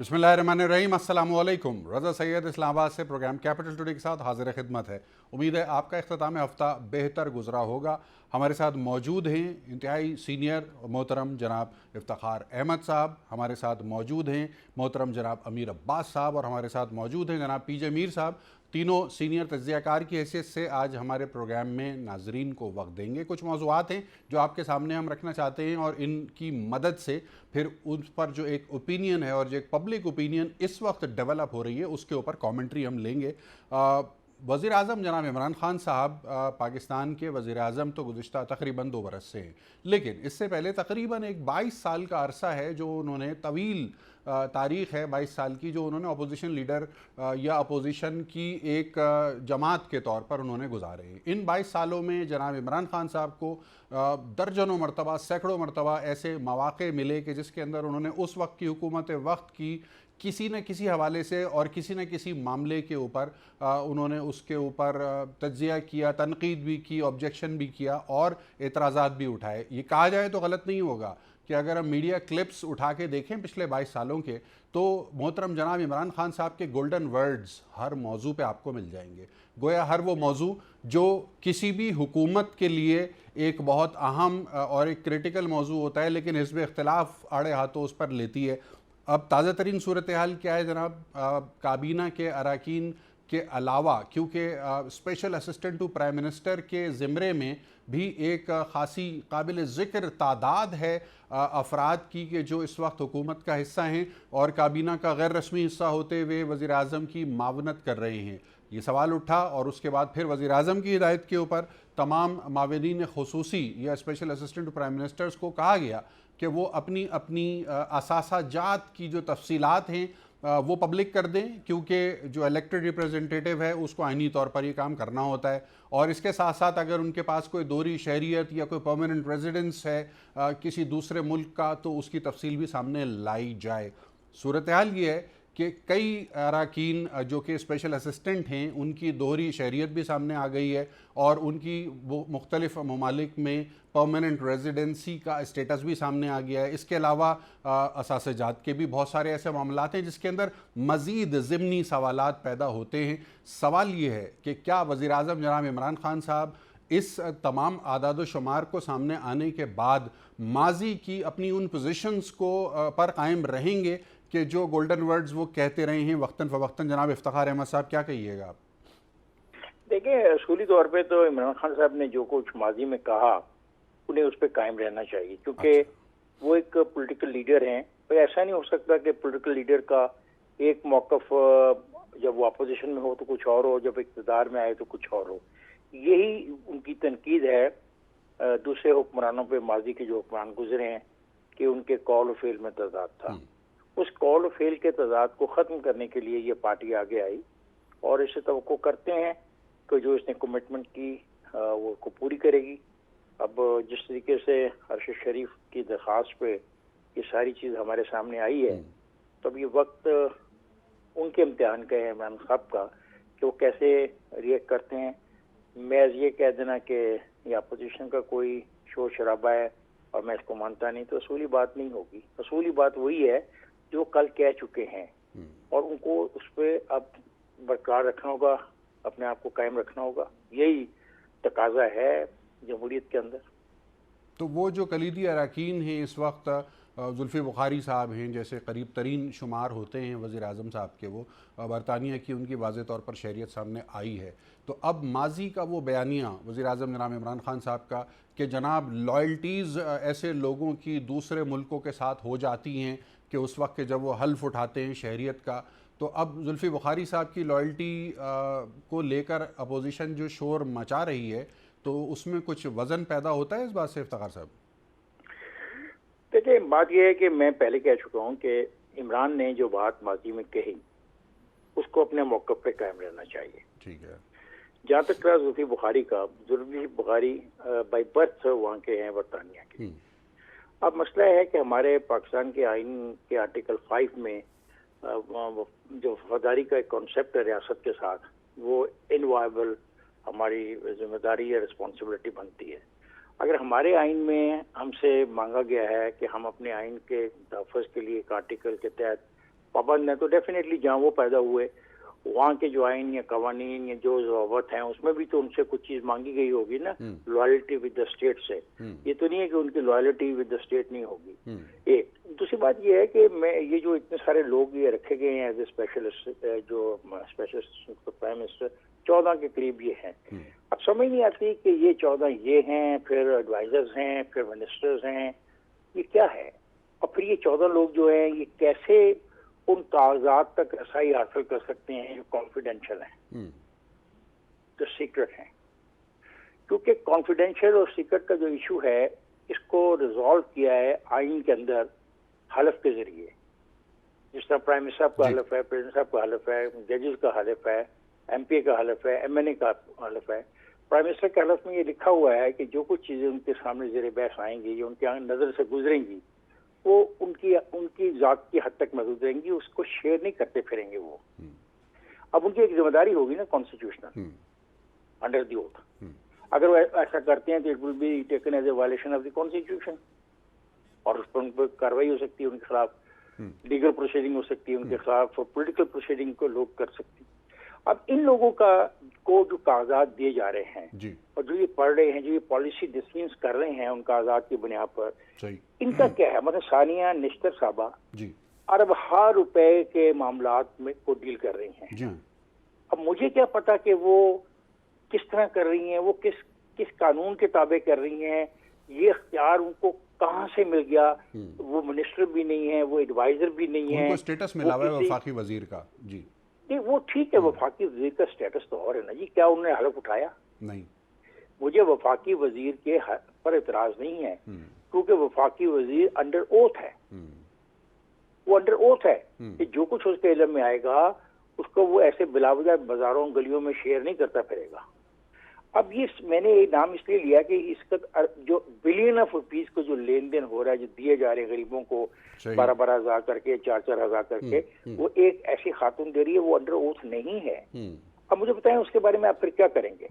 बिस्मिल्लाहिर्रहमानिर्रहीम, अस्सलामु अलैकुम। रज़ा सैयद इस्लामाबाद से प्रोग्राम कैपिटल टुडे के साथ हाजिर खिदमत है। उम्मीद है आपका इख्तिताम हफ्ता बेहतर गुजरा होगा। हमारे साथ मौजूद हैं इंतहाई सीनियर मोहतरम जनाब इफ्तिखार अहमद साहब, हमारे साथ मौजूद हैं मोहतरम जनाब अमीर अब्बास साहब और हमारे साथ मौजूद हैं जनाब पीजे मीर साहब। तीनों सीनियर तज्ज़ियाकार की हैसियत से आज हमारे प्रोग्राम में नाजरीन को वक्त देंगे। कुछ मौज़ूआत हैं जो आपके सामने हम रखना चाहते हैं और इनकी मदद से फिर उस पर जो एक ओपिनियन है और जो एक पब्लिक ओपिनियन इस वक्त डेवलप हो रही है उसके ऊपर कमेंट्री हम लेंगे। वज़ीर आज़म जनाब इमरान ख़ान साहब पाकिस्तान के वज़ीर आज़म तो गुज़िश्ता तकरीबन 2 बरस से हैं, लेकिन इससे पहले तकरीबन एक 22 साल का अरसा है जो उन्होंने तवील तारीख़ है 22 साल की, जो उन्होंने अपोजिशन लीडर या अपोजिशन की एक जमात के तौर पर उन्होंने गुजारे हैं। इन 22 सालों में जनाब इमरान ख़ान साहब को दर्जनों मरतबा, सैकड़ों मरतबा ऐसे मौक़े मिले कि जिसके अंदर उन्होंने उस वक्त की हुकूमत वक्त की किसी न किसी हवाले से और किसी न किसी मामले के ऊपर उन्होंने उसके ऊपर तज्ज़िया किया, तनकीद भी की, ऑब्जेक्शन भी किया और एतराज़ात भी उठाए। ये कहा जाए तो गलत नहीं होगा कि अगर हम मीडिया क्लिप्स उठा के देखें पिछले 22 सालों के, तो मोहतरम जनाब इमरान ख़ान साहब के गोल्डन वर्ड्स हर मौजू पे आपको मिल जाएंगे। गोया हर वो मौजू जो किसी भी हुकूमत के लिए एक बहुत अहम और एक क्रिटिकल मौजू होता है, लेकिन हिज़्ब इख्तिलाफ आड़े हाथों उस पर लेती है। अब ताज़ा तरीन सूरत हाल क्या है जनाब? काबीना के अरकान के अलावा, क्योंकि special assistant to prime minister के ज़िम्रे में भी एक ख़ासी काबिल ज़िक्र तादाद है अफराद की कि जो इस वक्त हुकूमत का हिस्सा हैं और काबीना का गैर रस्मी हिस्सा होते हुए वज़ीर आज़म की मावनत कर रहे हैं। ये सवाल उठा और उसके बाद फिर वज़ीर आज़म की हिदायत के ऊपर तमाम मावनीन ख़ुसूसी या special assistant to prime ministers को कहा गया कि वो अपनी अपनी असासाजात की जो तफसीलात हैं वो पब्लिक कर दें, क्योंकि जो इलेक्टेड रिप्रेजेंटेटिव है उसको आइनी तौर पर ये काम करना होता है। और इसके साथ साथ अगर उनके पास कोई दोहरी शहरियत या कोई परमानेंट रेजिडेंस है किसी दूसरे मुल्क का, तो उसकी तफसील भी सामने लाई जाए। सूरत हाल ये है कि कई अरकान जो कि स्पेशल असिस्टेंट हैं उनकी दोहरी शहरियत भी सामने आ गई है और उनकी वो मुख्तलिफ़ ममालिक में परमानेंट रेजिडेंसी का स्टेटस भी सामने आ गया है। इसके अलावा असासजात के भी बहुत सारे ऐसे मामलात हैं जिसके अंदर मज़ीद ज़िमनी सवालात पैदा होते हैं। सवाल ये है कि क्या वज़ीर आज़म जनाब इमरान ख़ान साहब इस तमाम आदाद शुमार को सामने आने के बाद माजी की अपनी उन पोजीशंस को पर कायम रहेंगे कि जो गोल्डन वर्ड्स वो कहते रहे हैं वक्तन फ़वक्तन? जनाब इफ्तिखार अहमद साहब, क्या कहिएगा आप? देखिए, असूली तौर पे तो इमरान खान साहब ने जो कुछ माजी में कहा उन्हें उस पर कायम रहना चाहिए, क्योंकि वो एक पॉलिटिकल लीडर हैं। तो ऐसा नहीं हो सकता कि पॉलिटिकल लीडर का एक मौक़िफ़ जब वो अपोजिशन में हो तो कुछ और हो, जब इक़्तिदार में आए तो कुछ और हो। यही उनकी तनकीद है दूसरे हुक्मरानों पे, माजी के जो हुक्मरान गुजरे हैं, कि उनके कॉल और फेल में तजाद था। उस कॉल और फेल के तजाद को ख़त्म करने के लिए ये पार्टी आगे आई और इससे तवक्को करते हैं कि जो इसने कमिटमेंट की वो को पूरी करेगी। अब जिस तरीके से अरशद शरीफ की दरख्वास्त पे ये सारी चीज़ हमारे सामने आई है, तो अब ये वक्त उनके इम्तिहान का है, इमरान साहब का, कि वो कैसे रिएक्ट करते हैं। मैं ये कह देना कि ये अपोजिशन का कोई शोर शराबा है और मैं इसको मानता नहीं, तो असूली बात नहीं होगी। असूली बात वही है जो कल कह चुके हैं और उनको उस पर अब बरकरार रखना होगा, अपने आप को कायम रखना होगा। यही तकाजा है जमहूरियत के अंदर। तो वो जो कलीदी अरकान हैं इस वक्त जुल्फ़ी बुखारी साहब हैं, जैसे करीब तरीन शुमार होते हैं वज़ीर आज़म साहब के, वो बरतानिया की उनकी वाज़े तौर पर शहरियत सामने आई है। तो अब माजी का वो बयानिया वज़ीर आज़म जनाब इमरान ख़ान साहब का कि जनाब लॉयल्टीज़ ऐसे लोगों की दूसरे मुल्कों के साथ हो जाती हैं कि उस वक्त के जब वो हल्फ उठाते हैं शहरियत का, तो अब जुल्फ़ी बुखारी साहब की लॉयल्टी को लेकर अपोजिशन जो शोर मचा रही है, तो उसमें कुछ वज़न पैदा होता है इस बात से इफ्तिखार साहब? देखिए, बात यह है कि मैं पहले कह चुका हूँ कि इमरान ने जो बात माजी में कही उसको अपने मौक़िफ़ पे कायम रहना चाहिए। ठीक है। जहाँ तक रहा जुल्फ़ी बुखारी का, जुल्फ़ी बुखारी बाई बर्थ वहाँ के हैं, बरतानिया के। अब मसला है कि हमारे पाकिस्तान के आइन के आर्टिकल 5 में जो वफादारी का एक कॉन्सेप्ट है रियासत के साथ, वो इनवायबल हमारी जिम्मेदारी या रिस्पॉन्सिबिलिटी बनती है। अगर हमारे आइन में हमसे मांगा गया है कि हम अपने आइन के तहफ़्फ़ुज़ के लिए एक आर्टिकल के तहत पाबंद हैं, तो डेफिनेटली जहाँ वो पैदा हुए वहाँ के जो आइन या कवानीन या जो ज़वाबत हैं उसमें भी तो उनसे कुछ चीज़ मांगी गई होगी ना, लॉयल्टी विद द स्टेट से। ये तो नहीं है कि उनकी लॉयल्टी विद द स्टेट नहीं होगी। एक दूसरी बात ये है कि मैं ये जो इतने सारे लोग ये रखे गए हैं एज ए स्पेशलिस्ट, जो स्पेशलिस्ट प्राइम मिनिस्टर 14 के करीब ये हैं। अब समझ नहीं आती कि ये 14 ये हैं, फिर एडवाइजर्स हैं, फिर मिनिस्टर्स हैं, ये क्या है? और फिर ये 14 लोग जो हैं ये कैसे उन कागजात तक रसाई हासिल कर सकते हैं जो कॉन्फिडेंशियल हैं, जो सीक्रेट हैं? क्योंकि कॉन्फिडेंशियल और सीक्रेट का जो इशू है इसको रिजॉल्व किया है आइन के अंदर हलफ के जरिए। जिस तरह प्राइम मिनिस्टर का हलफ है, प्रेसिडेंट साहब का हलफ है, जजेस का हलफ है, एमपी का हलफ है, एमएनए का हलफ है। प्राइम मिनिस्टर के हलफ में ये लिखा हुआ है कि जो कुछ चीजें उनके सामने ज़ेरे बहस आएंगी, जो उनके नजर से गुजरेंगी, वो उनकी जात की हद तक महदूद रहेंगी, उसको शेयर नहीं करते फिरेंगे वो। अब उनकी एक जिम्मेदारी होगी ना कॉन्स्टिट्यूशनल, अंडर द ओथ। अगर वो ऐसा करते हैं तो it will be taken as a violation of the constitution, और उस पर उन पर कार्रवाई हो सकती है, उनके खिलाफ लीगल प्रोसीडिंग हो सकती है, उनके खिलाफ पॉलिटिकल प्रोसीडिंग को लोग कर सकते हैं। अब इन लोगों को जो कागजात दिए जा रहे हैं जी, और जो ये पढ़ रहे हैं, जो ये पॉलिसी डिसीजंस कर रहे हैं उन कागजात की बुनियाद पर, इनका क्या है? मतलब सानिया निश्तर साहबा अरब हार रुपए के मामलात में को डील कर रही हैं जी। अब मुझे क्या पता कि वो किस तरह कर रही हैं, वो किस कानून के ताबे कर रही हैं, ये इख्तियार उनको कहाँ से मिल गया? वो मिनिस्टर भी नहीं है, वो एडवाइजर भी नहीं है, उनको स्टेटस मिला हुआ है वफाकी वजीर का। जी नहीं, वो ठीक है, वफाकी वजीर का स्टेटस तो और है ना जी। क्या उन्होंने हलफ उठाया? नहीं। मुझे वफाकी वजीर के पर एतराज नहीं है, क्योंकि वफाकी वजीर अंडर ओथ है। वो अंडर ओथ है कि जो कुछ उसके इल्म में आएगा उसको वो ऐसे बिलावजा बाजारों गलियों में शेयर नहीं करता फिरेगा। अब ये मैंने ये नाम इसलिए लिया कि इसका जो बिलियन ऑफ रुपीज को जो लेन देन हो रहा है, जो दिए जा रहे हैं गरीबों को 12-12 हजार करके, 4-4 हजार करके, वो एक ऐसी खातून दे रही है, वो अंडर ओथ नहीं है। अब मुझे बताएं उसके बारे में आप फिर क्या करेंगे?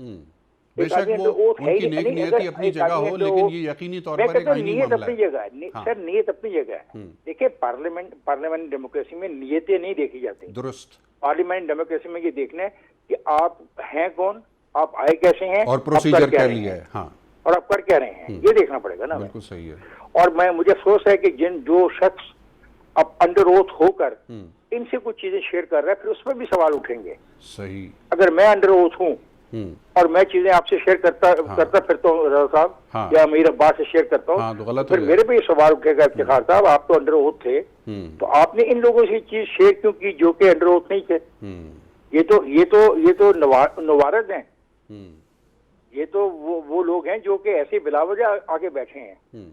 बेशक वो उनकी नेक नियति अपनी जगह हो, लेकिन ये यकीनी तौर पर एक आईनी मामला है। अपनी जगह है सर, नियत अपनी जगह है। देखिए पार्लियामेंट डेमोक्रेसी में नियतें नहीं देखी जाती। दुरुस्त। पार्लियामेंट डेमोक्रेसी में ये देखना है कि आप हैं कौन, आप आए कैसे हैं, और प्रोसीजर क्या लिया है, हाँ, और आप कर क्या रहे हैं, ये देखना पड़ेगा ना। बिल्कुल सही है। और मुझे अफसोस है कि जो शख्स अब अंडर ओथ होकर इनसे कुछ चीजें शेयर कर रहा है, फिर उसमें भी सवाल उठेंगे। सही। अगर मैं अंडर ओथ हूँ और मैं चीजें आपसे शेयर करता फिरता हूँ रजा साहब, या मीर अब्बास से शेयर करता हूँ, तो गलत फिर मेरे पे ये सवाल उठेगा इफ्तिखार साहब, आप तो अंडर ओथ थे, तो आपने इन लोगों से चीज शेयर क्यों की जो कि अंडर ओथ नहीं थे? ये तो नवारद हैं। ये तो वो लोग हैं जो कि ऐसे बिलावजा आगे बैठे हैं।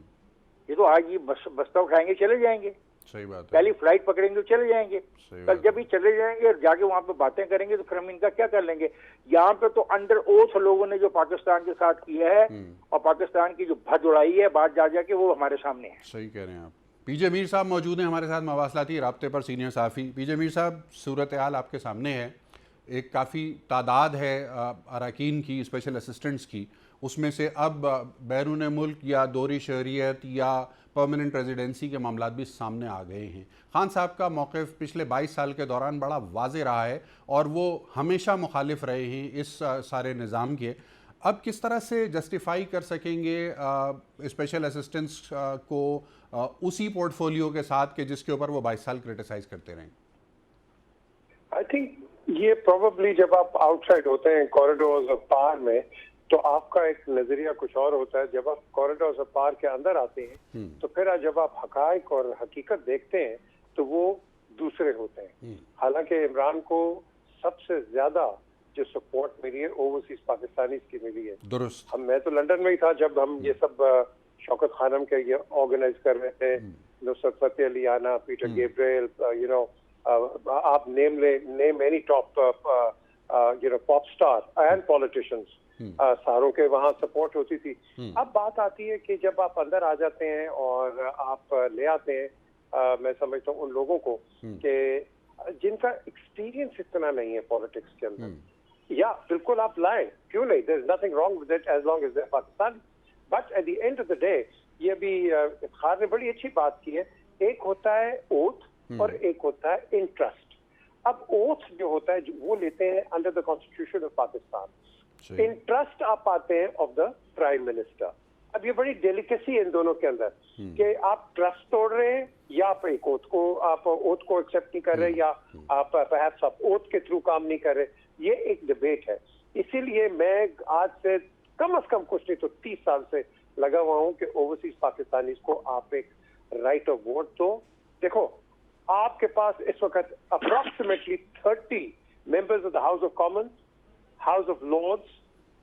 ये तो आज ये बस्ता उठाएंगे चले जाएंगे, सही बात है, पहली फ्लाइट पकड़ेंगे तो चले जाएंगे, कल जब भी चले जाएंगे और जाके वहां पे बातें करेंगे तो फिर हम इनका क्या कर लेंगे? यहाँ पे तो अंडर ओथ लोगों ने जो पाकिस्तान के साथ किया है और पाकिस्तान की जो भज उड़ाई है बात जाके, वो हमारे सामने है। सही कह रहे हैं आप। पीजे मीर साहब मौजूद हैं हमारे साथ, मवासलाती राब्ते पर सीनियर सहाफ़ी। पीजे मीर साहब, सूरत हाल आपके सामने है, एक काफ़ी तादाद है अरकान की, स्पेशल असिस्टेंट्स की, उसमें से अब बैरून मुल्क या दोहरी शहरियत या परमानेंट रेजिडेंसी के मामला भी सामने आ गए हैं। खान साहब का मौक़िफ़ पिछले 22 साल के दौरान बड़ा वाज़े रहा है और वो हमेशा मुखालिफ रहे हैं इस सारे निज़ाम के। अब किस तरह से जस्टिफाई कर सकेंगे स्पेशल असिस्टेंट्स को उसी पोर्टफोलियो के साथ के जिसके ऊपर वो 22 साल क्रिटिसाइज़ करते रहें? आई थिंक ये प्रोबेबली जब आप आउटसाइड होते हैं कॉरिडोर्स ऑफ पावर में, तो आपका एक नजरिया कुछ और होता है। जब आप कॉरिडोर्स ऑफ पावर के अंदर आते हैं तो फिर जब आप हकायक और हकीकत देखते हैं तो वो दूसरे होते हैं। हालांकि इमरान को सबसे ज्यादा जो सपोर्ट मिली है ओवरसीज पाकिस्तानी की मिली है। दुरुस्त। मैं तो लंदन में ही था जब हम ये सब शौकत खानम के ये ऑर्गेनाइज कर रहे थे, नुसरत फतेह अली आना, पीटर गैब्रियल, आप name any top pop star and politicians, सारों के वहाँ सपोर्ट होती थी। अब बात आती है कि जब आप अंदर आ जाते हैं और आप ले आते हैं, मैं समझता हूँ उन लोगों को कि जिनका एक्सपीरियंस इतना नहीं है पॉलिटिक्स के अंदर। या बिल्कुल आप लाएं, क्यों नहीं, there is nothing wrong with it as long as they are Pakistani. But at the end of the day ये भी इफ्तिखार ने बड़ी अच्छी बात की है, एक होता है ओथ और एक होता है इंट्रस्ट। अब ओथ जो होता है वो लेते हैं under the constitution of Pakistan. Interest आप पाते हैं ऑफ द प्राइम मिनिस्टर। अब ये बड़ी डेलिकेसी है इन दोनों के अंदर कि आप ट्रस्ट तोड़ रहे हैं या आप एक ओथ को एक्सेप्ट नहीं कर रहे या आप perhaps आप ओथ के थ्रू काम नहीं कर रहे। ये एक डिबेट है। इसीलिए मैं आज से कम कुछ नहीं तो 30 साल से लगा हुआ हूं कि ओवरसीज पाकिस्तानीज को आप एक राइट ऑफ वोट दो। देखो आपके पास इस वक्त approximately 30 members of the House of Commons, House of Lords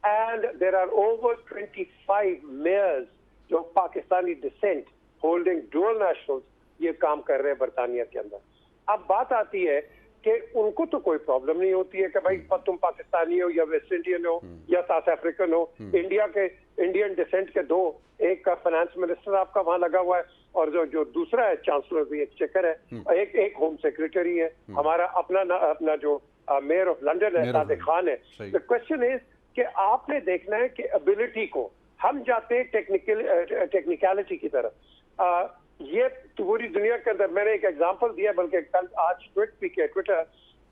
and there are over 25 mayors जो Pakistani descent holding dual nationals ये काम कर रहे हैं बरतानिया के अंदर। अब बात आती है कि उनको तो कोई प्रॉब्लम नहीं होती है कि भाई तुम पाकिस्तानी हो या वेस्ट इंडियन हो या साउथ अफ्रीकन हो। इंडियन डिसेंट के दो, एक का फाइनेंस मिनिस्टर आपका वहां लगा हुआ है और जो दूसरा है चांसलर भी एक्सचेकर है, एक होम सेक्रेटरी है, हमारा अपना जो मेयर ऑफ लंदन है सादिक खान है। द क्वेश्चन इज कि आपने देखना है कि एबिलिटी को, हम जाते हैं टेक्निकलिटी की तरफ। ये पूरी दुनिया के अंदर मैंने एक एग्जांपल दिया, बल्कि कल आज ट्वीट भी किया ट्विटर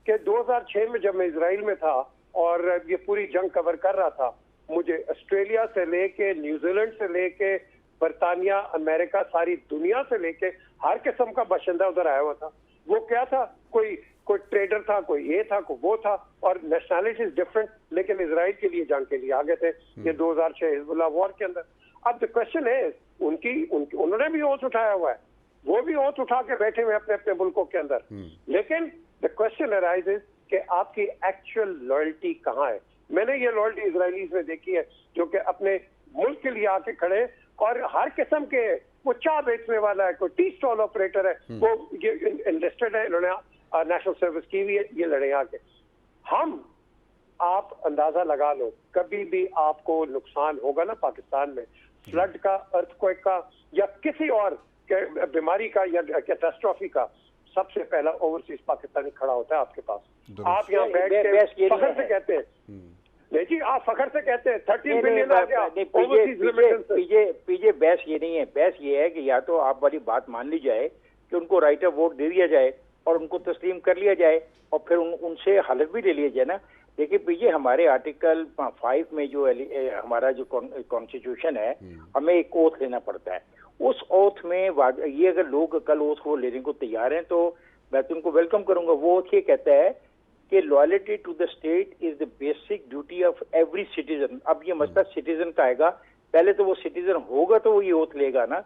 के 2006 में जब मैं इजराइल में था और ये पूरी जंग कवर कर रहा था, मुझे ऑस्ट्रेलिया से लेके न्यूजीलैंड से लेके बरतानिया, अमेरिका, सारी दुनिया से लेके हर किस्म का बाशिंदा उधर आया हुआ था। वो क्या था, कोई ट्रेडर था, कोई ये था, कोई वो था, और नेशनलिटी डिफरेंट, लेकिन इजराइल के लिए जंग के लिए आ गए थे ये 2006 हिजबुल्लाह वॉर के अंदर। अब द क्वेश्चन है उन्होंने भी ओथ उठाया हुआ है, वो भी ओथ उठा के बैठे हुए अपने अपने मुल्कों के अंदर, लेकिन द क्वेश्चन अराइजेस कि आपकी एक्चुअल लॉयल्टी कहाँ है। मैंने ये लॉयल्टी इजरायलीज में देखी है जो कि अपने मुल्क के लिए आके खड़े और हर किस्म के, वो चाय बेचने वाला है, कोई टी स्टॉल ऑपरेटर है, वो ये इंटरेस्टेड है, इन्होंने नेशनल सर्विस की हुई है, ये लड़े आके। आप अंदाजा लगा लो कभी भी आपको नुकसान होगा ना पाकिस्तान में, फ्लड का, अर्थक्वेक का या किसी और बीमारी का या कैटास्ट्रॉफी का, सबसे पहला ओवरसीज पाकिस्तानी खड़ा होता है आपके पास। आप यहाँ बैठ के फखर से कहते हैं, नहीं जी आप फखर से कहते हैं 13 बिलियन आ गया ओवरसीज रेमिटेंस। पीजे बहस ये नहीं है, बहस ये है कि या तो आप वाली बात मान ली जाए कि उनको राइट ऑफ वोट दे दिया जाए और उनको तस्लीम कर लिया जाए और फिर उनसे हलफ भी ले लिया जाए ना। देखिए पीजे हमारे आर्टिकल 5 में जो हमारा जो कॉन्स्टिट्यूशन है, हमें एक ओथ लेना पड़ता है। उस ओथ में ये अगर लोग कल ओथ को लेने को तैयार हैं तो मैं तुमको वेलकम करूंगा। वो ओथ ये कहता है कि loyalty to the state is the basic duty of every citizen. अब ये मसला सिटीजन का आएगा, पहले तो वो सिटीजन होगा तो वो ये ओथ लेगा ना।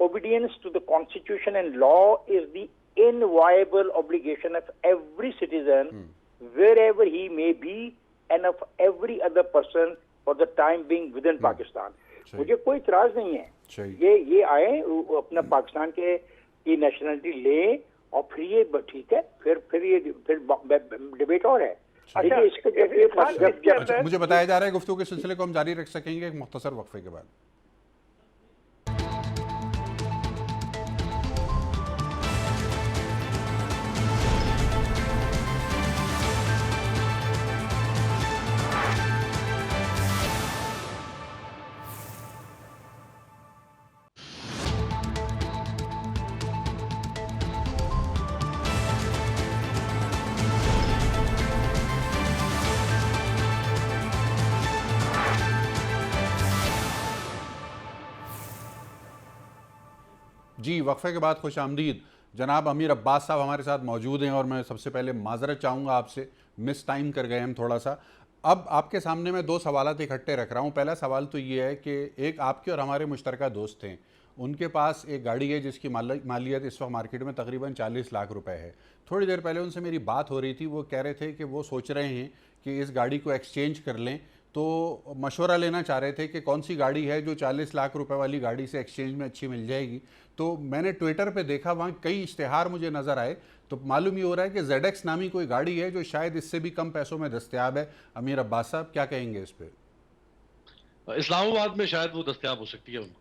Obedience to the constitution and law is the inviolable obligation of every citizen wherever he may be and of every other person for the time being within Pakistan। मुझे कोई इतराज नहीं है, ये आए अपना पाकिस्तान के ये नेशनलिटी ले और फिर ये ठीक है, फिर ये डिबेट और है। मुझे बताया जा रहा है गुफ्तगू के सिलसिले को हम जारी रख सकेंगे एक मुख्तसर वक्फे के बाद। जी वक्फे के बाद खुश आमदीद। जनाब अमीर अब्बास साहब हमारे साथ मौजूद हैं और मैं सबसे पहले माजरत चाहूँगा आपसे, मिस टाइम कर गए हम थोड़ा सा। अब आपके सामने मैं दो सवालात इकट्ठे रख रहा हूँ। पहला सवाल तो ये है कि एक आपके और हमारे मुश्तरका दोस्त हैं, उनके पास एक गाड़ी है जिसकी मालियत इस वक्त मार्केट में तकरीबन 40 लाख रुपए है। थोड़ी देर पहले उनसे मेरी बात हो रही थी, वो कह रहे थे कि वो सोच रहे हैं कि इस गाड़ी को एक्सचेंज कर लें, तो मशवरा लेना चाह रहे थे कि कौन सी गाड़ी है जो 40 लाख रुपए वाली गाड़ी से एक्सचेंज में अच्छी मिल जाएगी। तो मैंने ट्विटर पे देखा, वहाँ कई इश्तिहार मुझे नज़र आए, तो मालूम ये हो रहा है कि ZX नामी कोई गाड़ी है जो शायद इससे भी कम पैसों में दस्तयाब है। अमीर अब्बास साहब क्या कहेंगे इस पे? इस्लामाबाद में शायद वो दस्तयाब हो सकती है उनको।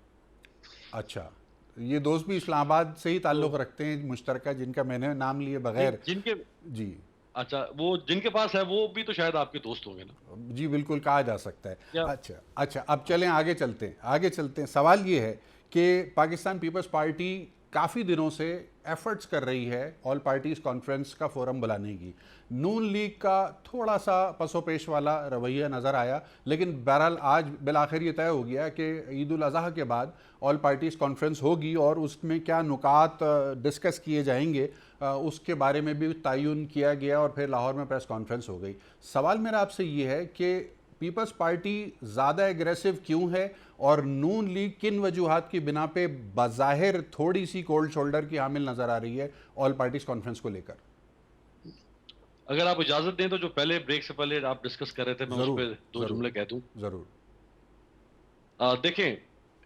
अच्छा, ये दोस्त भी इस्लामाबाद से ही ताल्लुक़ रखते हैं मुश्तरका, जिनका मैंने नाम लिए बगैर जिनके जी अच्छा वो जिनके पास है वो भी तो शायद आपके दोस्त होंगे ना। जी बिल्कुल कहा जा सकता है। अच्छा अब चलें आगे चलते हैं। सवाल ये है कि पाकिस्तान पीपल्स पार्टी काफ़ी दिनों से एफर्ट्स कर रही है ऑल पार्टीज कॉन्फ्रेंस का फोरम बुलाने की। नून लीग का थोड़ा सा पसोपेश वाला रवैया नज़र आया, लेकिन बहरहाल आज बिलाखिर ये तय हो गया कि ईद उल अज़हा के बाद ऑल पार्टीज कॉन्फ्रेंस होगी और उसमें क्या नुकात डिस्कस किए जाएंगे उसके बारे में भी तयन किया गया और फिर लाहौर में प्रेस कॉन्फ्रेंस हो गई। सवाल मेरा आपसे ये है कि पीपल्स पार्टी ज़्यादा एग्रेसिव क्यों है और नून लीग किन वजूहात की बिना पे बज़ाहिर थोड़ी सी कोल्ड शोल्डर की हामिल नज़र आ रही है ऑल पार्टीज कॉन्फ्रेंस को लेकर? अगर आप इजाजत दें तो जो पहले ब्रेक से पहले आप डिस्कस कर रहे थे, मैं उस पर दो जुमले कह दूं। जरूर। देखें,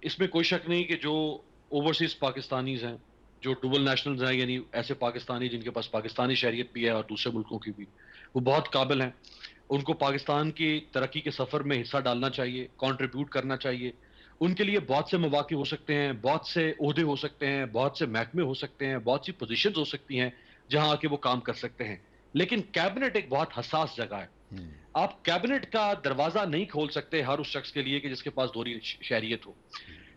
इसमें कोई शक नहीं कि जो ओवरसीज पाकिस्तानीज हैं, जो डुबल नेशनल्स हैं, यानी ऐसे पाकिस्तानी जिनके पास पाकिस्तानी शहरियत भी है और दूसरे मुल्कों की भी, वो बहुत काबिल हैं। उनको पाकिस्तान की तरक्की के सफर में हिस्सा डालना चाहिए, कंट्रीब्यूट करना चाहिए। उनके लिए बहुत से मौके हो सकते हैं, बहुत से ओहदे हो सकते हैं, बहुत से महकमे हो सकते हैं, बहुत सी पोजीशंस हो सकती हैं जहां आके वो काम कर सकते हैं। लेकिन कैबिनेट एक बहुत हसास जगह है। आप कैबिनेट का दरवाजा नहीं खोल सकते हर उस शख्स के लिए कि जिसके पास दोहरी शहरियत हो।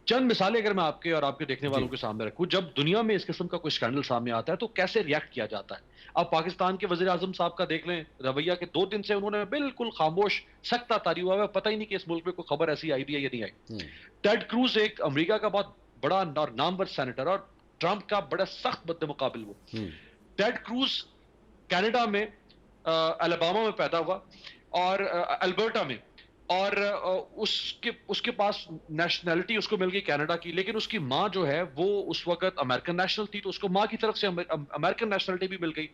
चंद मिसालें अगर मैं आपके और आपके देखने वालों के सामने रखूं, जब दुनिया में इस किस्म का कोई स्कैंडल सामने आता है तो कैसे रिएक्ट किया जाता है। अब पाकिस्तान के वजीर आजम साहब का देख लें रवैया के, 2 दिन से उन्होंने बिल्कुल खामोश सख्ता तारी हुआ है, पता ही नहीं कि इस मुल्क में कोई खबर ऐसी आई भी है या नहीं आई। टेड क्रूज एक अमेरिका का बहुत बड़ा और नामवर सेनेटर और ट्रंप का बड़ा सख्त मुकाबिल वो। टेड क्रूज कनाडा में अलाबामा में पैदा हुआ और अल्बर्टा में, और उसके पास नेशनैलिटी उसको मिल गई कनाडा की, लेकिन उसकी माँ जो है वो उस वक्त अमेरिकन नेशनल थी, तो उसको माँ की तरफ से अमेरिकन नेशनलिटी भी मिल गई।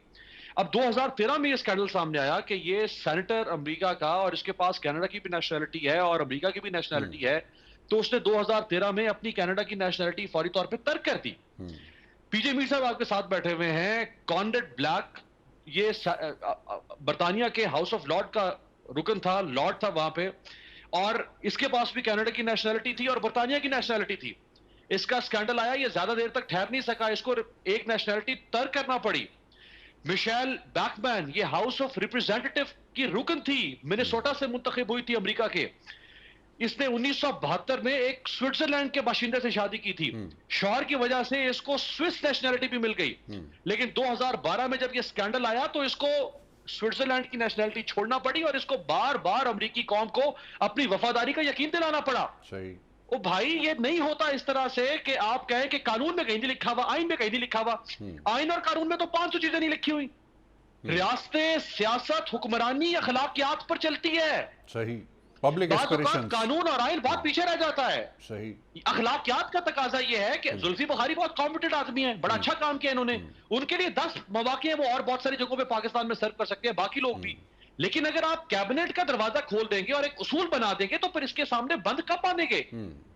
अब 2013 में ये स्कैंडल सामने आया कि ये सेनेटर अमेरिका का और इसके पास कनाडा की भी नेशनैलिटी है और अमेरिका की भी नेशनैलिटी है, तो उसने 2013 में अपनी कनाडा की नेशनैलिटी फौरी तौर पर तर्क कर दी। पीजे मीर साहब आपके साथ बैठे हुए हैं, कॉनरेड ब्लैक, ये बरतानिया के हाउस ऑफ लॉर्ड का रुकन था, लॉर्ड था वहां पे, और इसके पास भी कनाडा की नेशनैलिटी थी और बरतानिया की नेशनैलिटी थी। इसका स्कैंडल आया, ये ज्यादा देर तक ठहर नहीं सका, इसको एक नेशनैलिटी तर्क करना पड़ी। मिशेल बैकमैन, ये हाउस ऑफ रिप्रेजेंटेटिव की रुकन थी, मिनेसोटा से मुंतखब हुई थी अमेरिका के। इसने 1972 में एक स्विट्जरलैंड के बाशिंदे से शादी की थी, शौहर की वजह से इसको स्विस नेशनैलिटी भी मिल गई। लेकिन 2012 में जब ये स्कैंडल आया तो इसको स्विट्जरलैंड की नेशनैलिटी छोड़ना पड़ी और इसको बार बार अमेरिकी कौम को अपनी वफादारी का यकीन दिलाना पड़ा। सही। ओ भाई, ये नहीं होता इस तरह से कि आप कहें कि कानून में कहीं नहीं लिखा हुआ, आइन में कहीं नहीं लिखा हुआ। आइन और कानून में तो 500 चीजें नहीं लिखी हुई। रियासतें, सियासत, हुक्मरानी अखलाकियात पर चलती है। सही। पब्लिक एस्पिरेशंस, कानून और आइन बहुत पीछे रह जाता है। सही। अखलाकियात का तकाजा ये है कि जुल्फी बुखारी बहुत कॉम्पिटेंट आदमी है, बड़ा अच्छा काम किया इन्होंने, उनके लिए 10 मौके हैं, वो और बहुत सारी जगहों पे पाकिस्तान में सर्व कर सकते हैं, बाकी लोग भी। लेकिन अगर आप कैबिनेट का दरवाजा खोल देंगे और एक उसूल बना देंगे तो फिर इसके सामने बंद कब आनेंगे?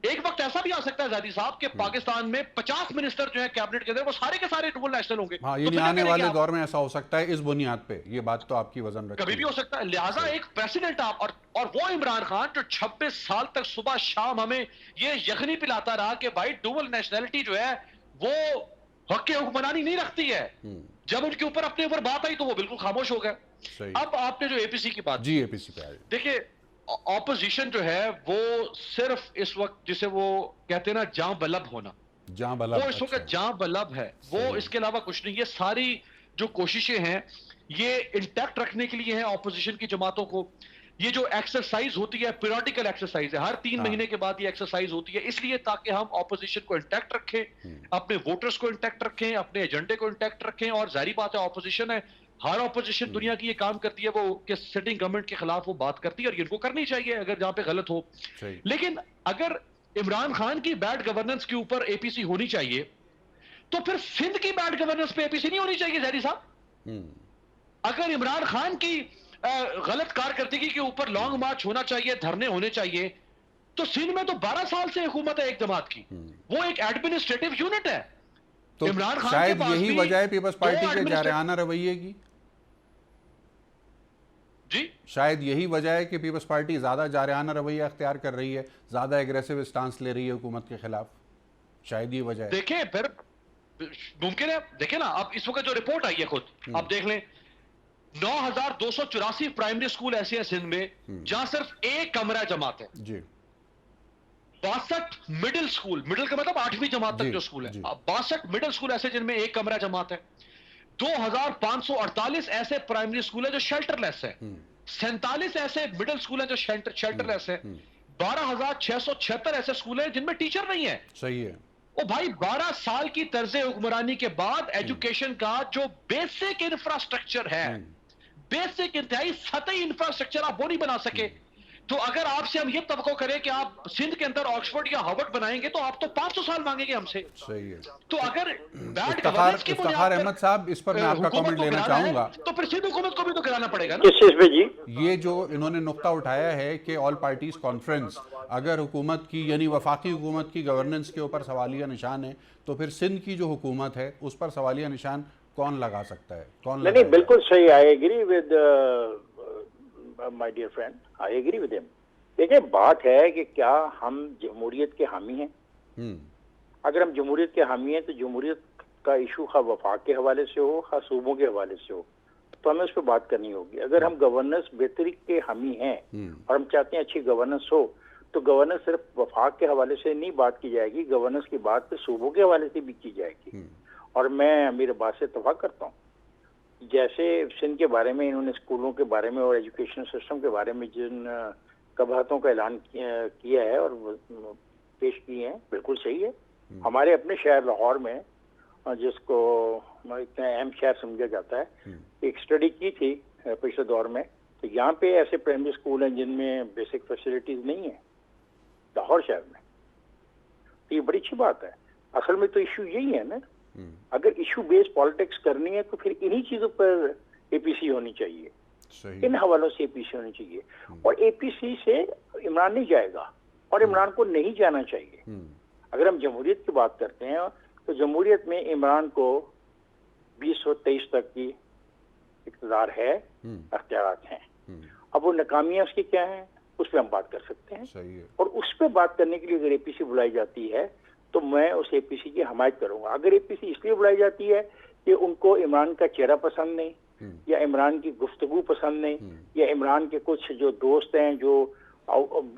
एक वक्त ऐसा भी आ सकता है ज़ादी साहब कि पाकिस्तान में 50 मिनिस्टर जो है कैबिनेट के अंदर वो सारे के सारे डुबल नेशनल होंगे। हाँ, ये आने वाले दौर में ऐसा हो सकता है, इस बुनियाद पे ये बात तो आपकी वजन रखती है। कभी भी हो सकता है। लिहाजा एक प्रेसिडेंट आप और वो इमरान खान जो 26 साल तक सुबह शाम हमें ये यकीनी पिलाता रहा कि भाई डुबल नेशनैलिटी जो है वो हक हुक्मरानी नहीं रखती है, जब उनके ऊपर अपने ऊपर बात आई तो वो बिल्कुल खामोश हो गए। अब आपने जो एपीसी की बात, जी एपीसी पे आए, देखिए ऑपोजिशन जो है वो सिर्फ इस वक्त जिसे वो कहते हैं ना जां बलब होना, जां बलब, वो इस वक्त जां बलब है, वो इसके अलावा कुछ नहीं। ये सारी जो कोशिशें हैं ये इंटैक्ट रखने के लिए हैं ऑपोजिशन की जमातों को। ये जो एक्सरसाइज होती है पीरियडिकल एक्सरसाइज है, हर 3 महीने के बाद ये एक्सरसाइज होती है, इसलिए ताकि हम ऑपोजिशन को इंटैक्ट रखें, अपने वोटर्स को इंटैक्ट रखें, अपने एजेंडे को इंटैक्ट रखें। और जाहिर बात है ऑपोजिशन है, हर ऑपोजिशन दुनिया की ये काम करती है, वो कि सिटिंग गवर्नमेंट के खिलाफ वो बात करती है और इनको करनी चाहिए अगर जहां पे गलत हो। लेकिन अगर इमरान खान की बैड गवर्नेंस के ऊपर एपीसी होनी चाहिए तो फिर सिंध की बैड गवर्नेंस पे एपीसी नहीं होनी चाहिए जहरी साहब। अगर इमरान खान की गलत कारकर्दगी के ऊपर लॉन्ग मार्च होना चाहिए, धरने होने चाहिए, तो सिंध में तो 12 साल से हुकूमत है एक जमात की, वो एक एडमिनिस्ट्रेटिव यूनिट है। तो इमरान खान शायद के पास यही वजह है पीपल्स पार्टी के जारहाना रवैये की। जी, शायद यही वजह है कि पीपल्स पार्टी ज्यादा जारहाना रवैया अख्तियार कर रही है, ज्यादा एग्रेसिव स्टांस ले रही है हुकूमत के खिलाफ। शायद ये वजह है। देखें फिर मुमकिन है, देखें ना, अब इस वक्त जो रिपोर्ट आई है खुद आप देख लें, 9284 प्राइमरी स्कूल ऐसे हैं सिंध में जहां सिर्फ एक कमरा जमात है। जी। 62 मिडिल स्कूल, मिडिल का मतलब 8वीं जमात तक जो स्कूल है, 62 मिडिल स्कूल ऐसे जिनमें एक कमरा जमात है, 2548 ऐसे प्राइमरी स्कूल है जो शेल्टरलेस है, 47 ऐसे मिडिल स्कूल है जो शेल्टरलेस है, 12,676 ऐसे स्कूल है जिनमें टीचर नहीं है। सही है। ओ भाई, 12 साल की तर्ज हुक्मरानी के बाद एजुकेशन का जो बेसिक इंफ्रास्ट्रक्चर है, बेसिक इंतहाई सतही इंफ्रास्ट्रक्चर आप वो नहीं बना सके। तो अगर आपसे हम ये तवक्को करें कि आप सिंध के अंदर ऑक्सफोर्ड या हार्वर्ड बनाएंगे तो आप तो 500 साल मांगेंगे हमसे। सही है। तो अगर इफ्तिखार अहमद साहब, इस पर मैं आपका कमेंट लेना चाहूंगा। तो फिर सिंध हुकूमत को भी तो गिराना पड़ेगा ना। किस चीज पे जी? ये जो इन्होंने नुक्ता उठाया है कि ऑल पार्टीज कॉन्फ्रेंस अगर हुकूमत की यानी वफाकी हुकूमत की गवर्नेंस के ऊपर सवालिया निशान है, तो फिर सिंध की जो हुकूमत है उस पर सवालिया निशान कौन लगा सकता है? कौन नहीं, बिल्कुल सही। I agree with my dear friend, I agree with him. देखिए, बात है कि क्या हम जमहूरियत के हामी हैं? अगर हम जमहूरियत के हामी हैं तो जमहूरियत का इशू खा वफाक के हवाले से हो, खा सूबों के हवाले से हो, तो हमें उस पर बात करनी होगी। अगर हम गवर्नेंस बेहतरी के हामी हैं और हम चाहते हैं अच्छी गवर्नेंस हो, तो गवर्नेंस सिर्फ वफाक के हवाले से नहीं बात की जाएगी, गवर्नेंस की बात तो सूबों के हवाले से भी की जाएगी। और मैं अमीर अब्बास से इत्तफाक करता हूँ, जैसे सिंध के बारे में इन्होंने स्कूलों के बारे में और एजुकेशन सिस्टम के बारे में जिन कबाहतों का ऐलान किया है और पेश किए हैं, बिल्कुल सही है। हमारे अपने शहर लाहौर में, जिसको इतना अहम शहर समझा जाता है, एक स्टडी की थी पिछले दौर में, तो यहाँ पे ऐसे प्राइमरी स्कूल हैं जिनमें बेसिक फैसिलिटीज नहीं है, लाहौर शहर में। तो ये बड़ी अच्छी बात है। असल में तो इशू यही है ना, अगर इशू बेस्ड पॉलिटिक्स करनी है तो फिर इन्हीं चीजों पर एपीसी होनी चाहिए, इन हवालों से एपीसी होनी चाहिए। और एपीसी से इमरान नहीं जाएगा और इमरान को नहीं जाना चाहिए। अगर हम जमहूरियत की बात करते हैं तो जमहूरियत में इमरान को 2023 तक की इख्तियार है, अख्तियारात हैं। अब वो नाकामियां उसकी क्या हैं, उस पर हम बात कर सकते हैं। सही है। और उस पर बात करने के लिए अगर एपीसी बुलाई जाती है तो मैं उस एपीसी की हमायत करूंगा। अगर एपीसी इसलिए बुलाई जाती है कि उनको इमरान का चेहरा पसंद नहीं, या इमरान की गुफ्तगू पसंद नहीं, या इमरान के कुछ जो दोस्त हैं जो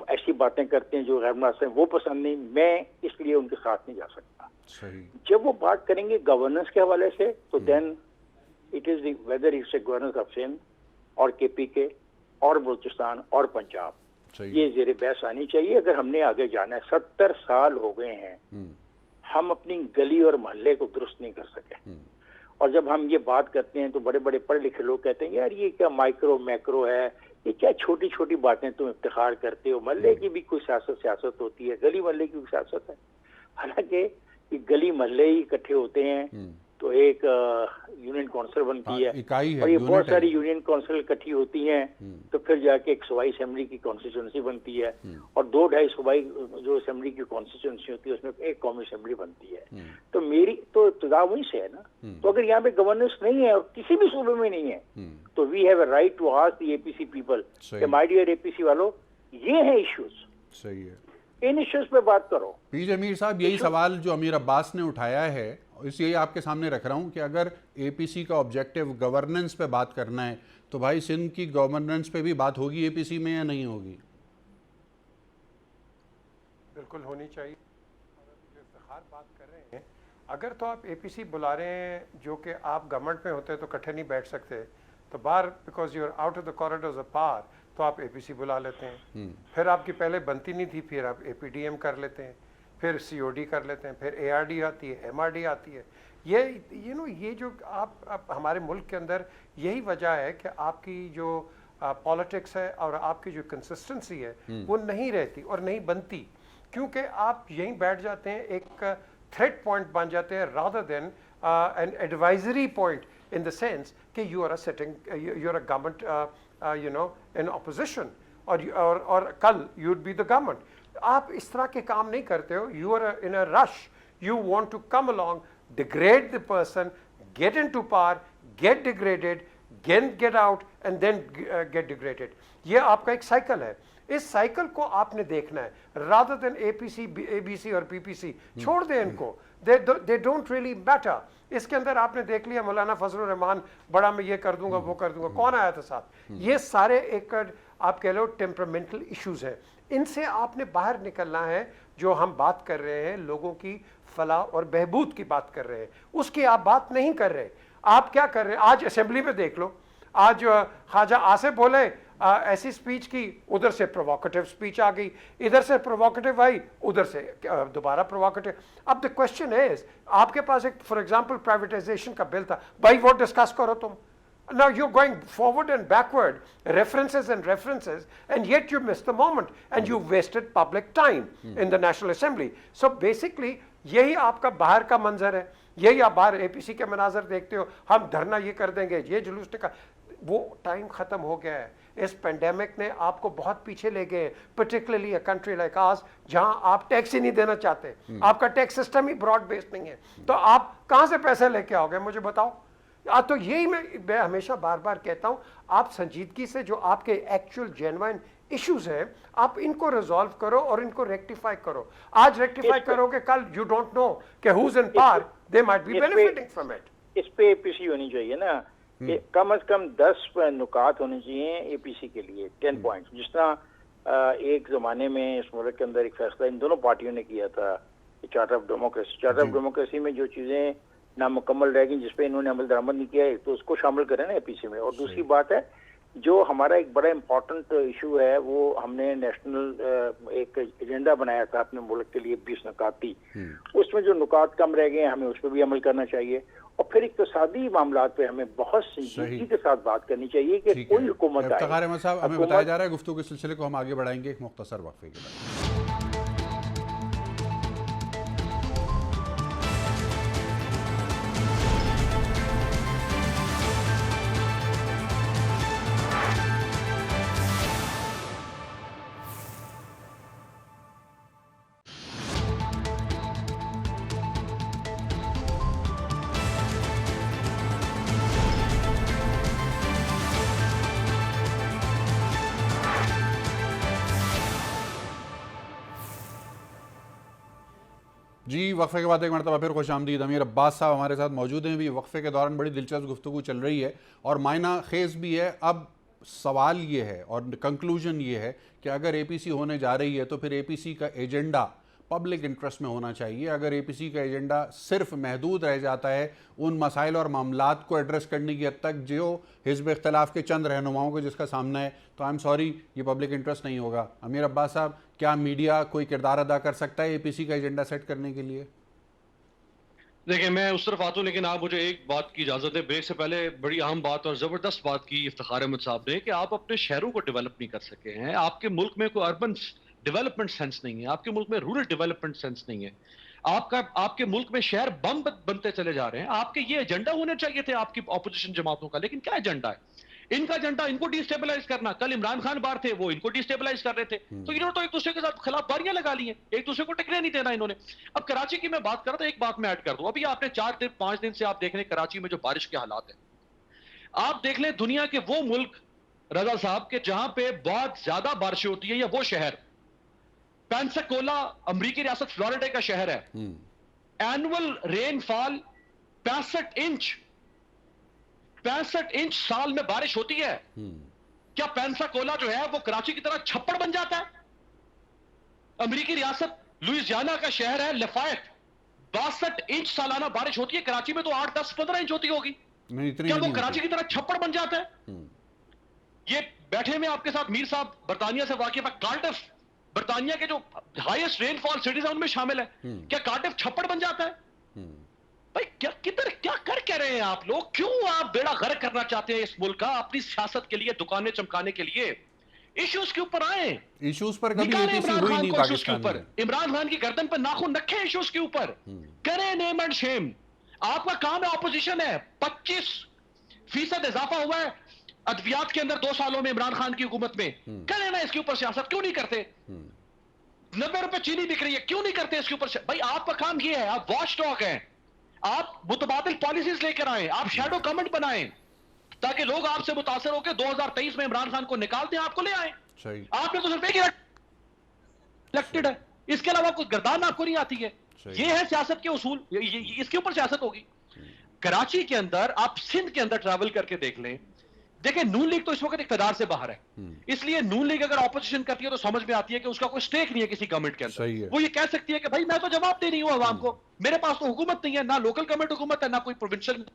ऐसी बातें करते हैं जो गैर मुनासिब, वो पसंद नहीं, मैं इसलिए उनके साथ नहीं जा सकता। सही। जब वो बात करेंगे गवर्नेंस के हवाले से, तो then it is whether it's a governance of Sindh और केपीके और बलूचिस्तान और पंजाब, ये ज़ेरे बहस आनी चाहिए। अगर हमने आगे जाना है, 70 साल हो गए हैं, हम अपनी गली और मोहल्ले को दुरुस्त नहीं कर सके। और जब हम ये बात करते हैं तो बड़े बड़े पढ़े लिखे लोग कहते हैं यार ये क्या माइक्रो मैक्रो है, ये क्या छोटी छोटी बातें तुम इफ्तिखार करते हो, मोहल्ले की भी कोई सियासत होती है, गली मोहल्ले की भी सियासत है। हालांकि गली मोहल्ले ही इकट्ठे होते हैं तो एक यूनियन काउंसिल बनती है, और ये बहुत सारी यूनियन काउंसिल इकट्ठी होती हैं तो फिर जाके एक सूबाई असेंबली की कॉन्स्टिट्यूंसी बनती है, और 2-2.5 सूबाई जो असेंबली की कॉन्स्टिट्यूंसी होती है उसमें एक कौमी असेंबली बनती है। तो मेरी तो इब्तिदा वहीं से है ना। तो अगर यहाँ पे गवर्नेंस नहीं है और किसी भी सूबे में नहीं है, तो we have a right to ask the APC people कि माय डियर एपीसी वालों, ये है इश्यूज। सही है, इन इश्यूज पे बात करो। पीर जमीर साहब, यही सवाल जो अमीर अब्बास ने उठाया है, इसलिए आपके सामने रख रहा हूं कि अगर एपीसी का ऑब्जेक्टिव गवर्नेंस पे बात करना है तो भाई सिंध की गवर्नेंस पे भी बात होगी एपीसी में या नहीं होगी? बिल्कुल होनी चाहिए। इफ्तिखार बात कर रहे हैं, अगर तो आप एपीसी बुला रहे हैं जो कि आप गवर्नमेंट में होते तो इकट्ठे नहीं बैठ सकते, तो बाहर because you are out of the corridors of power, तो आप एपीसी बुला लेते हैं। फिर आपकी पहले बनती नहीं थी, फिर आप एपीडीएम कर लेते हैं, फिर सीओडी कर लेते हैं, फिर एआरडी आती है, एमआरडी आती है। ये ये जो आप हमारे मुल्क के अंदर यही वजह है कि आपकी जो पॉलिटिक्स है और आपकी जो कंसिस्टेंसी है वो नहीं रहती और नहीं बनती, क्योंकि आप यहीं बैठ जाते हैं, एक थ्रेट पॉइंट बन जाते हैं rather than an advisory point in the sense कि you are a sitting, you are a government in opposition, और कल you would be the government. आप इस तरह के काम नहीं करते हो। You are in a rush, you want to come along, degrade the person, get into power, get degraded, get out and then get degraded. ये आपका एक साइकिल है। इस साइकिल को आपने देखना है रादर देन एपीसी, एबीसी और पीपीसी। छोड़ दें इनको, दे डोंट रियली मैटर। इसके अंदर आपने देख लिया मौलाना फजलुर रहमान, बड़ा मैं ये कर दूंगा वो कर दूंगा, कौन आया था साथ? ये सारे एक आप कह लो टेम्परामेंटल इश्यूज हैं। इनसे आपने बाहर निकलना है। जो हम बात कर रहे हैं, लोगों की फलाह और बहबूद की बात कर रहे हैं, उसकी आप बात नहीं कर रहे। आप क्या कर रहे हैं? आज असेंबली में देख लो, आज ख्वाजा आसिफ बोले, ऐसी स्पीच की, उधर से प्रोवोकेटिव स्पीच आ गई, इधर से प्रोवोकेटिव आई, उधर से दोबारा प्रोवोकेटिव। अब द क्वेश्चन इज, आपके पास एक फॉर एग्जांपल प्राइवेटाइजेशन का बिल था, भाई वो डिस्कस करो तुम। Now you're going forward and backward, references, and yet you missed the moment and you wasted public time in the National Assembly. So basically यही आपका बाहर का मंजर है, यही आप बाहर एपीसी के मनाजर देखते हो, हम धरना ये कर देंगे, ये जुलूस निकाल, वो टाइम खत्म हो गया है। इस पेंडेमिक ने आपको बहुत पीछे ले गए, particularly a country like ours, जहां आप टैक्स ही नहीं देना चाहते, आपका टैक्स सिस्टम ही ब्रॉड बेस्ड नहीं है, तो आप कहां से पैसे लेके आओगे मुझे बताओ। तो यही मैं हमेशा बार बार कहता हूं, आप संजीदगी से जो आपके एक्चुअल जेन्युइन इश्यूज हैं, आप इनको रिजॉल्व करो और इनको रेक्टिफाई करो। आज रेक्टिफाई करोगे, कल यू डोंट नो कि who's in power, they might be benefiting from it. इस पे एपीसी होनी चाहिए ना, कम से कम 10 नुकात होने चाहिए एपीसी के लिए, 10 पॉइंट्स। जिस तरह एक जमाने में इस मुल्क के अंदर एक फैसला इन दोनों पार्टियों ने किया था, चार्टर ऑफ डेमोक्रेसी में जो चीजें नामुकम्मल रह गई, जिसपे इन्होंने अमल दरामद नहीं किया है, तो उसको शामिल करें ना एपीसी में। और दूसरी बात है, जो हमारा एक बड़ा इंपॉर्टेंट इशू है, वो हमने नेशनल एक एजेंडा बनाया था अपने मुल्क के लिए, 20 नुकात थी, उसमें जो नुकात कम रह गए हैं, हमें उस पर भी अमल करना चाहिए। और फिर इक्तिसादी मामलात पे हमें बहुत संजीदगी के साथ बात करनी चाहिए कि कोई हुकूमत आए। इफ्तिखार अहमद साहब, हमें बताया जा रहा है गुफ्तगू के सिलसिले को हम आगे बढ़ाएंगे एक मुख्तसर वक्फे के बाद। जी, वक्फे के बाद एक मरतबा फिर खुश आमदीद। अमीर अब्बास साहब हमारे साथ मौजूद हैं। भी वक्फे के दौरान बड़ी दिलचस्प गुफ्तगू चल रही है और मायना खेज भी है। अब सवाल ये है और कंक्लूजन ये है कि अगर एपीसी होने जा रही है तो फिर एपीसी का एजेंडा पब्लिक इंटरेस्ट में होना चाहिए। अगर एपीसी का एजेंडा सिर्फ महदूद रह जाता है उन मसाइल और मामलात को एड्रेस करने की हद तक जो हिज़्ब इख्तिलाफ के चंद रहनुमाओं को जिसका सामना है, तो आई एम सॉरी, ये पब्लिक इंटरेस्ट नहीं होगा। अमीर अब्बास साहब, क्या मीडिया कोई किरदार अदा कर सकता है एपीसी का एजेंडा सेट करने के लिए? देखिए, मैं उस तरफ आता हूँ, लेकिन आप मुझे एक बात की इजाजत है। ब्रेक से पहले बड़ी अहम बात और जबरदस्त बात की इफ्तिखार अहमद साहब ने कि आप अपने शहरों को डेवलप नहीं कर सके हैं। आपके मुल्क में कोई अर्बन डेवलपमेंट सेंस नहीं है, आपके मुल्क में रूरल डेवलपमेंट सेंस नहीं है, आपके मुल्क में शहर बम बनते चले जा रहे हैं। आपके ये एजेंडा होने चाहिए थे आपकी ऑपोजिशन जमातों का, लेकिन क्या एजेंडा है इनका? एजेंडा इनको डिस्टेबलाइज करना। कल इमरान खान बाहर थे, वो इनको डिस्टेबलाइज कर रहे थे, तो इन्होंने तो एक दूसरे के साथ खिलाफवारियां लगा ली हैं, एक दूसरे को टिकने नहीं देना इन्होंने। अब कराची की मैं बात कर रहा था, एक बात मैं ऐड कर दूं। अभी आपने 4-5 दिन से आप देख रहे हैं कराची में जो बारिश के हालात है, आप देख लें दुनिया के वो मुल्क रजा साहब के जहां पे बहुत ज्यादा बारिशें होती है, या वो शहर पेंसाकोला अमरीकी रियासत फ्लोरिडा का शहर है, एनुअल रेनफॉल 65 इंच साल में बारिश होती है। क्या पेंसाकोला जो है वो कराची की तरह छप्पड़ बन जाता है? अमरीकी रियासत लुइसियाना का शहर है लफायत, 62 इंच सालाना बारिश होती है। कराची में तो 8, 10, 15 इंच होती होगी। क्या वो कराची की तरह छप्पड़ बन जाता है? ये बैठे में आपके साथ मीर साहब बर्तानिया से वाकिफ है, कार्डिफ बर्तानिया के जो हाईएस्ट रेनफॉल सिटीज है उनमें शामिल है। क्या कार्डिफ छप्पड़ बन जाता है? भाई क्या कर रहे हैं आप लोग? क्यों आप बेड़ा गर्क करना चाहते हैं इस मुल्क का अपनी सियासत के लिए, दुकानें चमकाने के लिए? इश्यूज के ऊपर आए, इश्यूज पर कभी एपीसी हुई नहीं पाकिस्तान में। इमरान खान की गर्दन पर नाखून रखे इश्यूज के ऊपर, करें नेम एंड शेम। आपका काम है, ऑपोजिशन है। 25% इजाफा हुआ है अद्वियात के अंदर 2 सालों में इमरान खान की हुकूमत में। करें ना इसके ऊपर सियासत, क्यों नहीं करते? 90 रुपए चीनी बिक रही है, क्यों नहीं करते इसके ऊपर? भाई आपका काम ये है, आप वॉच डॉग हैं, आप मुतबादिल पॉलिसीज लेकर आए, आप शैडो गवर्नमेंट बनाएं ताकि लोग आपसे मुतासर होकर 2023 में इमरान खान को निकाल दें, आपको ले आए। आपने तो सिर्फ एक इलेक्टेड है, इसके अलावा कोई गर्दान आपको नहीं आती है। ये है सियासत के उसूल, इसके ऊपर सियासत होगी। कराची के अंदर, आप सिंध के अंदर ट्रैवल करके देख लें, देखिए नून लीग तो इस वक्त इक़्तिदार से बाहर है, इसलिए नून लीग अगर ऑपोजिशन करती है तो समझ में आती है कि उसका कोई स्टेक नहीं है किसी गवर्नमेंट के सही है। अंदर। वो ये कह सकती है कि भाई मैं तो जवाब दे रही हूं आवाम को, मेरे पास तो हुकूमत नहीं है, ना लोकल गवर्नमेंट हुकूमत है, ना कोई प्रोविंशियल।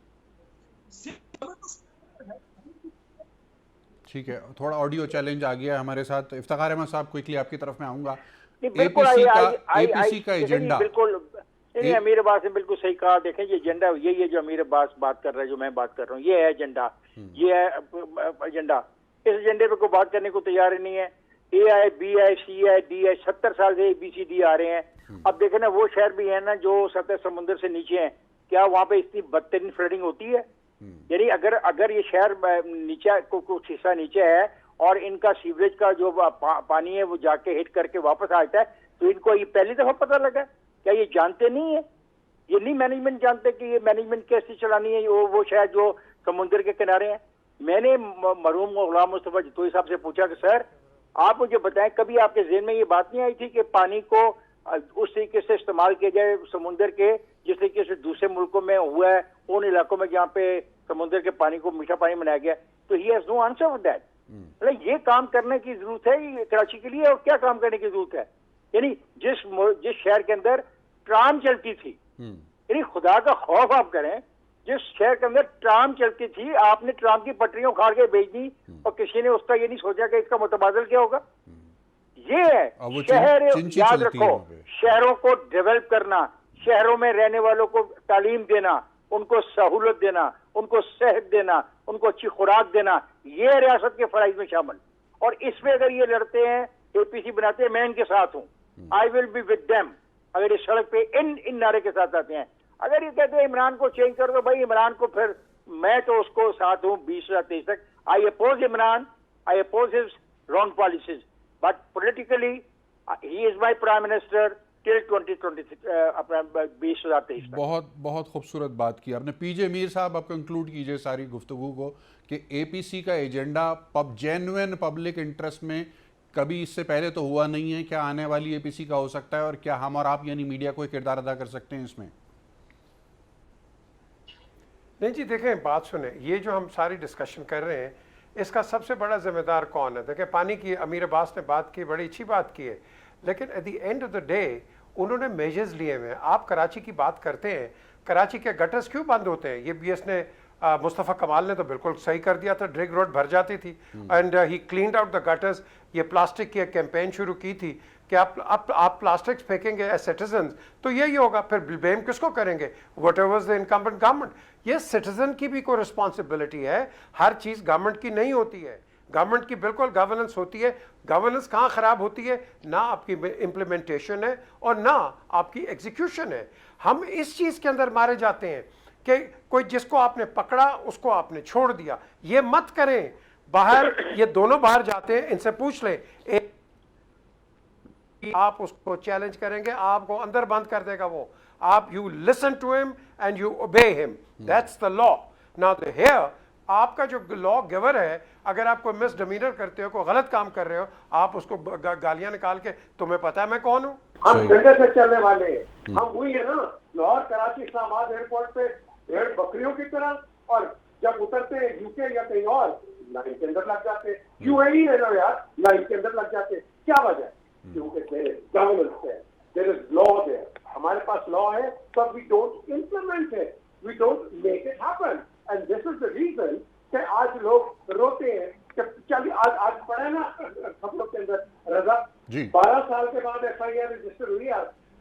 ठीक है, थोड़ा ऑडियो चैलेंज आ गया है हमारे साथ। इफ्तिखार अहमद साहब, क्विकली आपकी तरफ मैं आऊंगा। बिल्कुल एपीसी का एजेंडा, बिल्कुल नहीं, अमीर अब्बास ने बिल्कुल सही कहा। देखें ये एजेंडा यही है जो अमीर अब्बास बात कर रहा है, जो मैं बात कर रहा हूँ, ये है एजेंडा, ये है एजेंडा। इस एजेंडे पे कोई बात करने को तैयार ही नहीं है। AI, BI, CI, DI 70 साल से ABCD आ रहे हैं। अब देखें ना, वो शहर भी है ना जो सतह समुद्र से नीचे हैं, क्या वहाँ पे इतनी बदतरीन फ्लडिंग होती है? यानी अगर ये शहर नीचे कुछ हिस्सा नीचे है और इनका सीवरेज का जो पानी है वो जाके हिट करके वापस आता है, तो इनको ये पहली दफा पता लगा? क्या ये जानते नहीं है? ये नहीं मैनेजमेंट जानते कि ये मैनेजमेंट कैसे चलानी है वो शहर जो समुद्र के किनारे हैं? मैंने मरहूम गुलाम मुस्तफा जतोई साहब से पूछा कि सर आप मुझे बताएं, कभी आपके ज़हन में ये बात नहीं आई थी कि पानी को उस तरीके से इस्तेमाल किया जाए समुद्र के जिस तरीके से दूसरे मुल्कों में हुआ है, उन इलाकों में जहाँ पे समुद्र के पानी को मीठा पानी बनाया गया? तो he has no answer for that. मतलब ये काम करने की जरूरत है ये कराची के लिए, और क्या काम करने की जरूरत है? यानी जिस शहर के अंदर ट्राम चलती थी, यानी खुदा का खौफ आप करें, जिस शहर के अंदर ट्राम चलती थी, आपने ट्राम की पटरियों उखाड़ के भेज दी और किसी ने उसका ये नहीं सोचा कि इसका मुतबादल क्या होगा। ये है शहर, याद रखो, शहरों को डेवलप करना, शहरों में रहने वालों को तालीम देना, उनको सहूलत देना, उनको सेहत देना, उनको अच्छी खुराक देना, ये रियासत के फराइज में शामिल। और इसमें अगर ये लड़ते हैं, APC बनाते हैं, मैं इनके साथ हूँ, I will be with them. अगर ये सड़क पे इन नारे के साथ आते हैं, अगर ये कहते हैं इमरान को चेंज कर दो, भाई इमरान को, फिर मैं तो उसको साथ हूँ 2023 तक। I oppose Imran, I oppose his wrong policies, but politically he is my prime minister till 2023 अपना 2023 तक। बहुत खूबसूरत बात की आपने। PJ मीर साहब, आप कंक्लूड कीजिए सारी गुफ्तगू को कि APC का एजेंडा जेन्युइन पब्लिक इंटरेस्ट में कभी इससे पहले तो हुआ नहीं है, क्या आने वाली APC का हो सकता है, और क्या हम और आप यानी मीडिया कोई किरदार अदा कर सकते हैं इसमें? नहीं जी, देखें बात सुने, ये जो हम सारी डिस्कशन कर रहे हैं इसका सबसे बड़ा जिम्मेदार कौन है? देखें पानी की अमीर अब्बास ने बात की, बड़ी अच्छी बात की है, लेकिन eight the end of the day उन्होंने मेजर्स लिए हुए हैं। आप कराची की बात करते हैं, कराची के गटर्स क्यों बंद होते हैं? ये BS ने मुस्तफ़ा कमाल ने तो बिल्कुल सही कर दिया था, ड्रिग रोड भर जाती थी and he cleaned out the gutters. ये प्लास्टिक की एक कैंपेन शुरू की थी कि आप प्लास्टिक फेंकेंगे एज सिटीजन्स तो यही होगा, फिर ब्लेम किसको करेंगे? What ever the incumbent government. ये सिटीजन की भी कोई रिस्पॉन्सिबिलिटी है, हर चीज़ गवर्नमेंट की नहीं होती है। गवर्नमेंट की बिल्कुल गवर्नेंस होती है। गवर्नेंस कहाँ ख़राब होती है? ना आपकी इम्प्लीमेंटेशन है और ना आपकी एग्जीक्यूशन है। हम इस चीज़ के अंदर मारे जाते हैं कि कोई जिसको आपने पकड़ा उसको आपने छोड़ दिया। ये मत करें। बाहर ये दोनों बाहर जाते हैं, इनसे पूछ लें, आप उसको चैलेंज करेंगे, आपको अंदर बंद कर देगा वो। आप you listen to him and you obey him, that's the law. Now here आपका जो लॉ गिवर है, अगर आप कोई मिसडिमीनर करते हो, कोई गलत काम कर रहे हो, आप उसको गालियां निकाल के, तुम्हें पता है मैं कौन हूँ? हम डंडे से चलने वाले हैं। हम वही है ना, लाहौर कराची इस्लामाबाद एयरपोर्ट पे भेड़ बकरियों की तरह, और जब उतरते हैं UK या कहीं और लाइन के अंदर लग जाते हैं। UAE ले लो यार, लाइन के अंदर लग जाते हैं। क्या वजह? क्योंकि गवर्नेंस है, देयर इज लॉ देयर। हमारे पास लॉ है but we don't implement it, we don't make it happen, and this is the reason कि आज लोग रोते हैं कि चलिए आज पढ़े ना खबरों के अंदर रजा 12 साल के बाद FIR रजिस्टर हुई।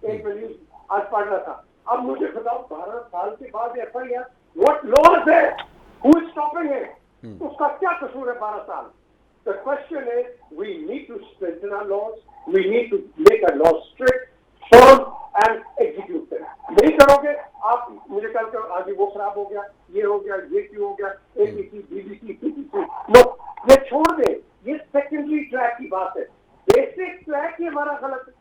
एक न्यूज आज पढ़ रहा था। अब मुझे बताओ 12 साल के बाद FIR, व्हाट लॉज है, हु इज स्टॉपिंग इट? उसका क्या कसूर है 12 साल? The question is, we need to strengthen our laws, we need to make our laws strict, firm and execute them. नहीं करोगे आप, मुझे कल को आज वो खराब हो गया, ये हो गया, ये क्यों हो गया, APC, BBC, PPC, ये छोड़ दे। ये सेकेंडरी ट्रैक की बात है। बेसिक ट्रैक ही हमारा गलत है,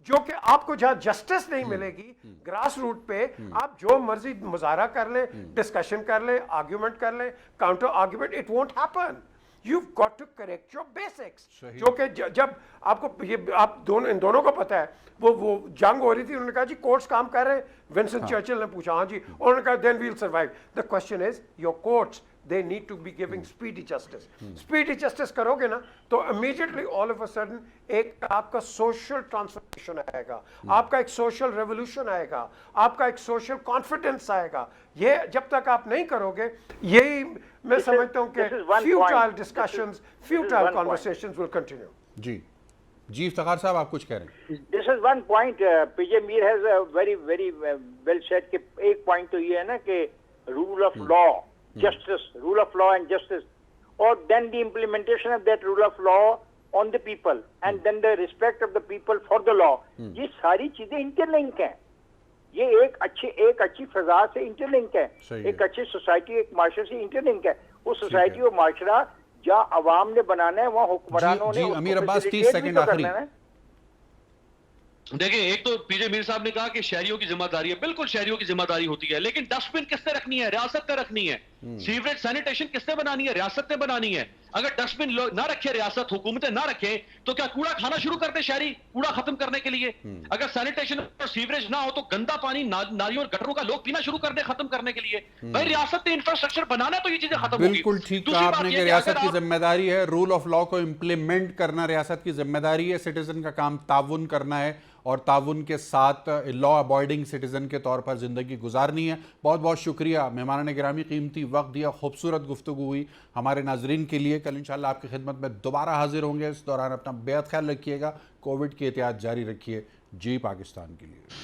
जो कि आपको जहां जस्टिस नहीं मिलेगी ग्रास रूट पे, आप जो मर्जी मुजाहरा कर ले, डिस्कशन कर ले, आर्ग्यूमेंट कर ले, counter argument, it won't happen. You've got to correct your basics. जो कि जब आपको ये इन दोनों को पता है, वो जंग हो रही थी, उन्होंने कहा जी कोर्ट्स काम कर रहे हैं। विंस्टन चर्चिल ने पूछा, हाँ जी, उन्होंने कहा then we'll survive. The question is, your courts they need to be giving speedy justice. Speedy justice करोगे ना तो immediately all of a sudden एक आपका social transformation आएगा, आपका एक social revolution आएगा, आपका एक social confidence आएगा. ये जब तक आप नहीं करोगे, यही मैं समझता हूँ कि futile discussions, futile conversations will continue. जी इफ्तिखार साहब आप कुछ कह रहे हैं. This is one point. PJ Mir has a very well said कि एक point तो ये है ना कि rule of law, justice, rule of law and justice, or then the implementation of that rule of law on the people, and then the respect of the people for the law. ये सारी चीजें interlink हैं. ये एक अच्छी फजा से interlink है, एक अच्छी सोसाइटी, एक माशरे से इंटरलिंक है. वो सोसाइटी और माशरा जहाँ अवाम ने बनाना है वहाँ हुक्मरानों ने. अमीर अब्बास 30 सेकंड आखिरी. देखिए, एक तो पीजे मीर साहब ने कहा कि शहरियों की जिम्मेदारी है. बिल्कुल शहरियों की जिम्मेदारी होती है, लेकिन डस्टबिन किसने रखनी है? रियासत ने रखनी है. सीवरेज सैनिटेशन किसने बनानी है? रियासत ने बनानी है. अगर डस्टबिन ना रखे रियासत, हुकूमतें ना रखे, तो क्या कूड़ा खाना शुरू करते शहरी कूड़ा खत्म करने के लिए? अगर सैनिटेशन और सीवरेज ना हो तो गंदा पानी नालियों और गटरों का लोग पीना शुरू कर दे खत्म करने के लिए. भाई रियासत ने इंफ्रास्ट्रक्चर बनाना है तो ये चीजें खत्म होगी. बिल्कुल ठीक कहा आपने कि रियासत की जिम्मेदारी है रूल ऑफ लॉ को इम्प्लीमेंट करना. रियासत की जिम्मेदारी है, सिटीजन का काम ताउन करना है और ताउन के साथ लॉ अबॉइडिंग सिटीजन के तौर पर ज़िंदगी गुजारनी है. बहुत बहुत शुक्रिया मेहमान गिरामी, कीमती वक्त दिया, खूबसूरत गुफ्तगू हुई हमारे नाजरीन के लिए. कल इंशाल्लाह आपकी खिदमत में दोबारा हाजिर होंगे. इस दौरान अपना बेहद ख्याल रखिएगा, कोविड की एहतियात जारी रखिए. जी पाकिस्तान के लिए.